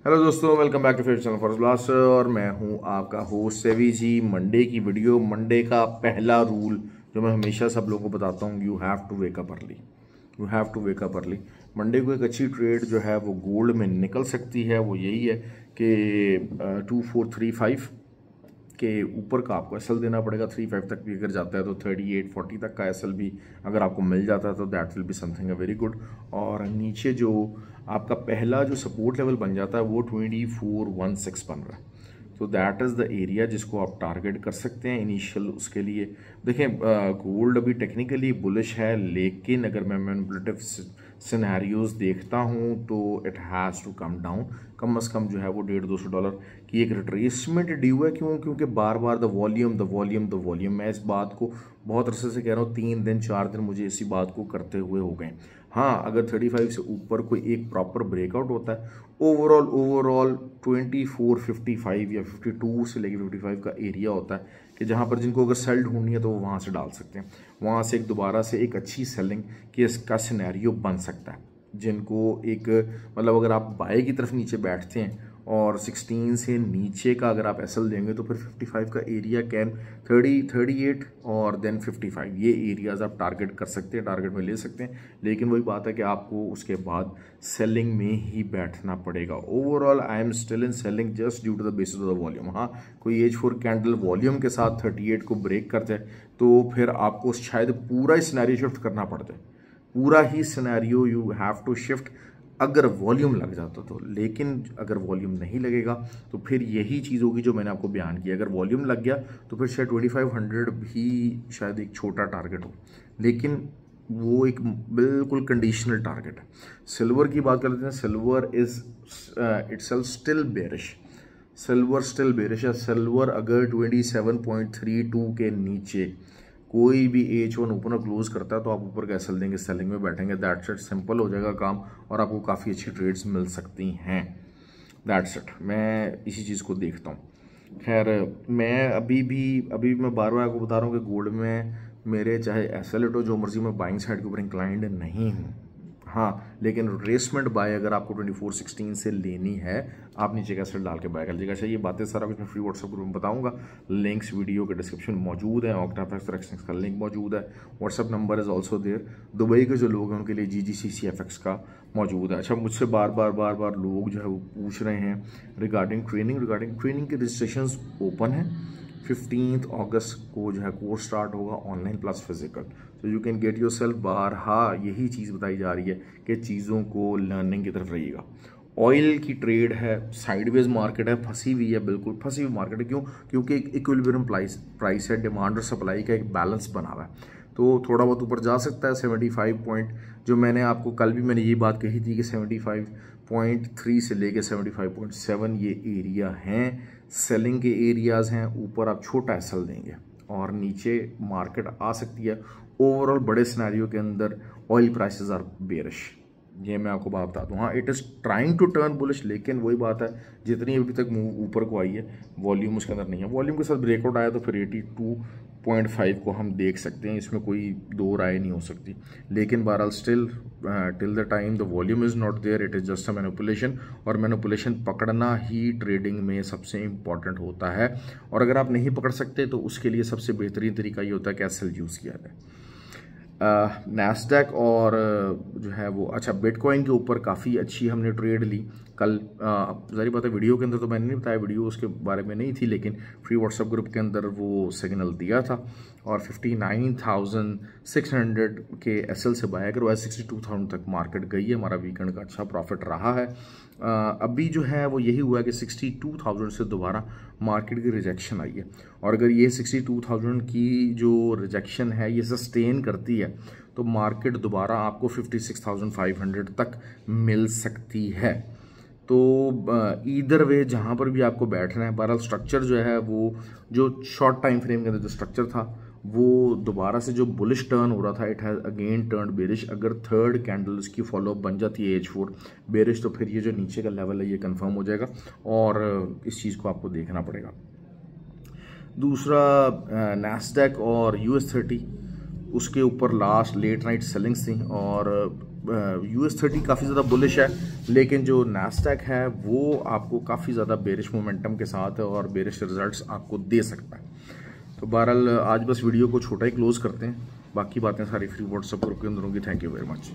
Hello दोस्तों, welcome back to favourite channel for blast. और मैं हूं आपका होस्ट सेवी जी। मंडे की वीडियो। मंडे का पहला रूल जो मैं हमेशा सब लोगों को बताता हूं, you have to wake up early. You have to wake up early. Monday को एक अच्छी ट्रेड जो है वो गोल्ड में निकल सकती है। वो यही है कि 2435 के ऊपर का आपको एसएल देना पड़ेगा। 35 तक भी अगर जाता है तो 3840 तक का एसएल भी अगर आपको मिल जाता है तो that will be something very good. और नीचे जो आपका पहला जो सपोर्ट लेवल बन जाता है वो 2416 बन रहा है। तो दैट इज़ द एरिया जिसको आप टारगेट कर सकते हैं इनिशियल उसके लिए। देखें, गोल्ड अभी टेक्निकली बुलिश है, लेकिन अगर मैं मैनिपुलेटिव सिनेरियोज देखता हूं तो it has to come down. कम से कम जो है वो $150-200 की एक रिट्रेसमेंट ड्यू है। क्यों? क्योंकि बार बार द वॉल्यूम। मैं इस बात को बहुत अरसे से कह रहा हूँ, 3 दिन 4 दिन मुझे इसी बात को करते हुए हो गए। हाँ, अगर 35 से ऊपर कोई एक प्रॉपर ब्रेकआउट होता है, ओवरऑल 2455 या 52 से लेकर 55 का एरिया होता है कि जहाँ पर जिनको अगर सेल ढूंढनी है तो वो वहाँ से डाल सकते हैं। वहाँ से एक दोबारा से एक अच्छी सेलिंग की इसका सिनेरियो बन सकता है। जिनको एक मतलब अगर आप बाय की तरफ नीचे बैठते हैं और 16 से नीचे का अगर आप एसएल देंगे तो फिर 55 का एरिया कैन 38 और देन 55 ये एरियाज आप टारगेट कर सकते हैं, टारगेट में ले सकते हैं। लेकिन वही बात है कि आपको उसके बाद सेलिंग में ही बैठना पड़ेगा। Overall I am still in selling just due to the basis of the volume. हाँ, कोई H4 कैंडल वॉल्यूम के साथ 38 को ब्रेक करते हैं तो फिर आपको शायद पूरा ही सिनेरियो शिफ्ट करना पड़ता है। पूरा ही scenario you have to shift अगर वॉल्यूम लग जाता तो। लेकिन अगर वॉल्यूम नहीं लगेगा तो फिर यही चीज़ होगी जो मैंने आपको बयान किया। अगर वॉल्यूम लग गया तो फिर शायद 2500 भी शायद एक छोटा टारगेट हो, लेकिन वो एक बिल्कुल कंडीशनल टारगेट है। सिल्वर की बात कर लेते हैं। Silver is itself still bearish. Silver अगर 27.32 के नीचे कोई भी H1 ओपन और क्लोज करता है तो आप ऊपर का एसएल देंगे, सेलिंग में बैठेंगे। दैट्स इट, सिंपल हो जाएगा काम और आपको काफ़ी अच्छी ट्रेड्स मिल सकती हैं। दैट्स इट, मैं इसी चीज़ को देखता हूँ। खैर, मैं अभी मैं बार बार आपको बता रहा हूँ कि गोल्ड में मेरे चाहे एसएल हो जो मर्जी, मैं बाइंग साइड के ऊपर इंक्लाइंड नहीं हूँ। हाँ, लेकिन रिट्रेसमेंट बाय अगर आपको 2416 से लेनी है, आप नीचे का एसएल डाल के बाय कर लीजिएगा। अच्छा, ये बातें सारा कुछ मैं फ्री व्हाट्सएप ग्रुप में बताऊंगा। लिंक्स वीडियो के डिस्क्रिप्शन में मौजूद है। ऑक्टाफेक्स एक्सचेंज का लिंक मौजूद है। WhatsApp number is also there. Dubai के जो लोग हैं उनके लिए GGCCFX का मौजूद है। अच्छा, मुझसे बार बार लोग जो है वो पूछ रहे हैं रिगार्डिंग ट्रेनिंग के रजिस्ट्रेशन ओपन है। 15 अगस्त को जो है कोर्स स्टार्ट होगा, ऑनलाइन प्लस फिजिकल। तो you can get your self बाहर। हाँ, यही चीज़ बताई जा रही है कि चीज़ों को लर्निंग की तरफ रहिएगा। ऑयल की ट्रेड है, साइडवेज मार्केट है, फंसी हुई है, बिल्कुल फंसी हुई मार्केट है। क्यों? क्योंकि एक इक्विलिब्रियम प्राइस है, डिमांड और सप्लाई का एक बैलेंस बना हुआ है। तो थोड़ा बहुत ऊपर जा सकता है। 75 पॉइंट जो मैंने आपको कल भी मैंने ये बात कही थी कि 75.3 से लेके 75.7 ये एरिया हैं, सेलिंग के एरियाज हैं। ऊपर आप छोटा एसएल देंगे और नीचे मार्केट आ सकती है। ओवरऑल बड़े सिनेरियो के अंदर ऑयल प्राइसेस आर बेरिश, ये मैं आपको बात बता दूँ। हाँ, it is trying to turn bullish, लेकिन वही बात है, जितनी अभी तक मूव ऊपर को आई है वॉल्यूम उसके अंदर नहीं है। वॉल्यूम के साथ ब्रेकआउट आया तो फिर 82.5 को हम देख सकते हैं, इसमें कोई दो राय नहीं हो सकती। लेकिन बहरहाल still till the time the volume is not there, it is just a manipulation. और मैनिपुलेशन पकड़ना ही ट्रेडिंग में सबसे इंपॉर्टेंट होता है। और अगर आप नहीं पकड़ सकते तो उसके लिए सबसे बेहतरीन तरीका ये होता है कि एसएल यूज़ किया जाए। नैस्डैक और जो है वो, अच्छा, बिटकॉइन के ऊपर काफ़ी अच्छी हमने ट्रेड ली कल। जारी बात है वीडियो के अंदर तो मैंने नहीं बताया, वीडियो उसके बारे में नहीं थी, लेकिन फ्री व्हाट्सएप ग्रुप के अंदर वो सिग्नल दिया था। और 59,600 के एसएल से बाय करवाया, 62,000 तक मार्केट गई है। हमारा वीकेंड का अच्छा प्रॉफिट रहा है। अभी जो है वो यही हुआ है कि 62,000 से दोबारा मार्केट की रिजेक्शन आई है। और अगर ये 62,000 की जो रिजेक्शन है ये सस्टेन करती है तो मार्केट दोबारा आपको 56,500 तक मिल सकती है। तो ईदर वे जहाँ पर भी आपको बैठना है, बहरहाल स्ट्रक्चर जो है वो जो शॉर्ट टाइम फ्रेम के अंदर जो स्ट्रक्चर था वो दोबारा से जो बुलिश टर्न हो रहा था, it has again turn bearish. अगर थर्ड कैंडल इसकी फॉलोअप बन जाती है H4 बेरिश तो फिर ये जो नीचे का लेवल है ये कंफर्म हो जाएगा और इस चीज़ को आपको देखना पड़ेगा। दूसरा, नैस्डैक और US30, उसके ऊपर लास्ट लेट नाइट सेलिंग्स थी और US30 काफ़ी ज़्यादा बुलिश है, लेकिन जो नास्डैक है वो आपको काफ़ी ज़्यादा बेरिश मोमेंटम के साथ है और बेरिश रिजल्ट्स आपको दे सकता है। तो बहरहाल आज बस वीडियो को छोटा ही क्लोज करते हैं, बाकी बातें सारी फ्री व्हाट्सएप ग्रुप के अंदर होंगी। Thank you very much.